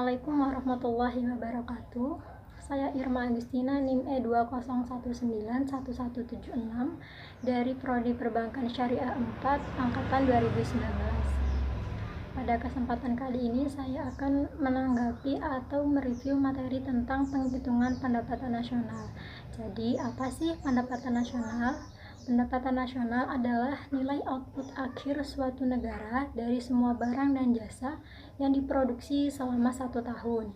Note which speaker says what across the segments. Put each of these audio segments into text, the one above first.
Speaker 1: Assalamualaikum warahmatullahi wabarakatuh. Saya Irma Agustina, NIM E201911776 dari Prodi Perbankan Syariah 4 Angkatan 2019. Pada kesempatan kali ini saya akan menanggapi atau mereview materi tentang penghitungan pendapatan nasional. Jadi, apa sih pendapatan nasional? Pendapatan nasional adalah nilai output akhir suatu negara dari semua barang dan jasa yang diproduksi selama 1 tahun.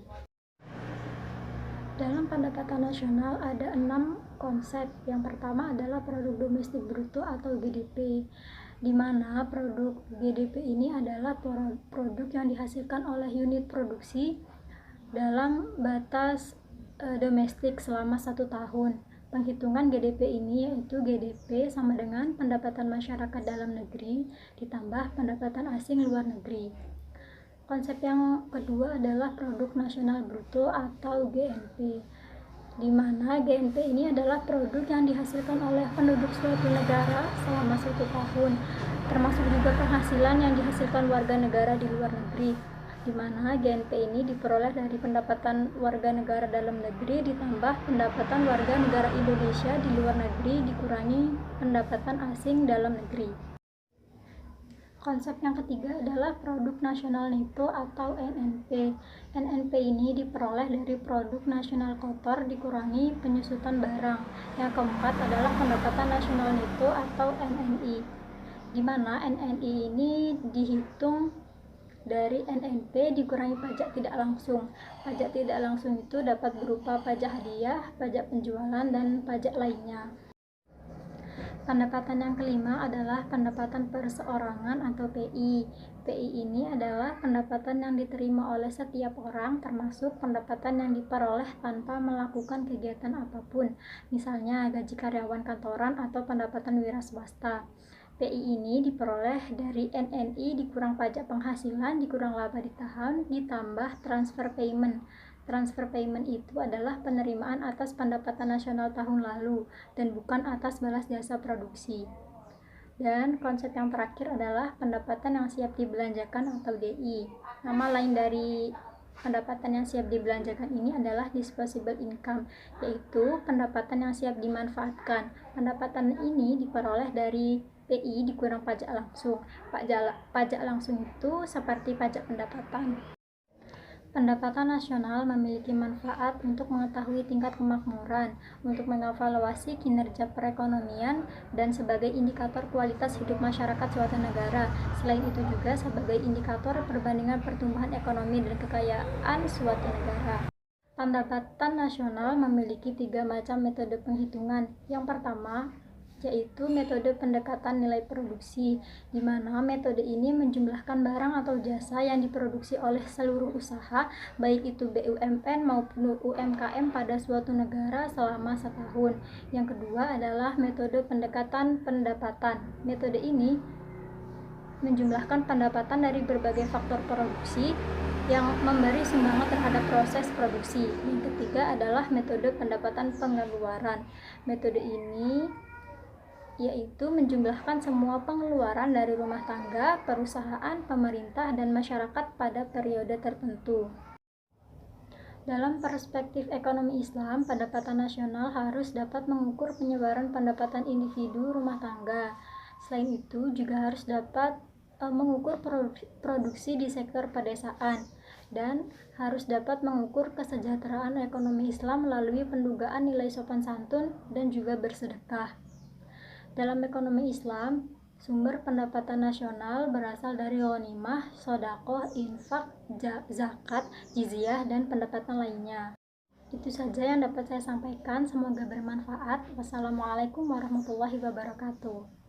Speaker 1: Dalam pendapatan nasional ada 6 konsep. Yang pertama adalah produk domestik bruto atau GDP, di mana produk GDP ini adalah produk yang dihasilkan oleh unit produksi dalam batas domestik selama 1 tahun. Penghitungan GDP ini yaitu GDP sama dengan pendapatan masyarakat dalam negeri ditambah pendapatan asing luar negeri. Konsep yang kedua adalah produk nasional bruto atau GNP, di mana GNP ini adalah produk yang dihasilkan oleh penduduk suatu negara selama 1 tahun, termasuk juga penghasilan yang dihasilkan warga negara di luar negeri, di mana GNP ini diperoleh dari pendapatan warga negara dalam negeri ditambah pendapatan warga negara Indonesia di luar negeri dikurangi pendapatan asing dalam negeri. Konsep yang ketiga adalah produk nasional neto atau NNP. NNP ini diperoleh dari produk nasional kotor dikurangi penyusutan barang. Yang keempat adalah pendapatan nasional neto atau NNI, di mana NNI ini dihitung dari NNP dikurangi pajak tidak langsung. Pajak tidak langsung itu dapat berupa pajak hadiah, pajak penjualan, dan pajak lainnya. Pendapatan yang kelima adalah pendapatan perseorangan atau PI. PI ini adalah pendapatan yang diterima oleh setiap orang, termasuk pendapatan yang diperoleh tanpa melakukan kegiatan apapun, misalnya gaji karyawan kantoran atau pendapatan wira swasta. PI ini diperoleh dari NNI dikurang pajak penghasilan, dikurang laba ditahan, ditambah transfer payment. Transfer payment itu adalah penerimaan atas pendapatan nasional tahun lalu dan bukan atas balas jasa produksi. Dan konsep yang terakhir adalah pendapatan yang siap dibelanjakan atau DI. Nama lain dari pendapatan yang siap dibelanjakan ini adalah disposable income, yaitu pendapatan yang siap dimanfaatkan. Pendapatan ini diperoleh dari PI dikurang pajak langsung. Pajak langsung itu seperti pajak pendapatan. Pendapatan nasional memiliki manfaat untuk mengetahui tingkat kemakmuran, untuk mengevaluasi kinerja perekonomian, dan sebagai indikator kualitas hidup masyarakat suatu negara. Selain itu juga sebagai indikator perbandingan pertumbuhan ekonomi dan kekayaan suatu negara. Pendapatan nasional memiliki 3 macam metode penghitungan. Yang pertama yaitu metode pendekatan nilai produksi, di mana metode ini menjumlahkan barang atau jasa yang diproduksi oleh seluruh usaha, baik itu BUMN maupun UMKM pada suatu negara selama 1 tahun. Yang kedua adalah metode pendekatan pendapatan. Metode ini menjumlahkan pendapatan dari berbagai faktor produksi yang memberi sumbangan terhadap proses produksi. Yang ketiga adalah metode pendapatan pengeluaran. Metode ini yaitu menjumlahkan semua pengeluaran dari rumah tangga, perusahaan, pemerintah, dan masyarakat pada periode tertentu. Dalam perspektif ekonomi Islam, pendapatan nasional harus dapat mengukur penyebaran pendapatan individu rumah tangga. Selain itu, juga harus dapat mengukur produksi di sektor pedesaan, dan harus dapat mengukur kesejahteraan ekonomi Islam melalui pendugaan nilai sopan santun dan juga bersedekah. Dalam ekonomi Islam, sumber pendapatan nasional berasal dari ghanimah, sedekah, infak, zakat, jizyah, dan pendapatan lainnya. Itu saja yang dapat saya sampaikan, semoga bermanfaat. Wassalamualaikum warahmatullahi wabarakatuh.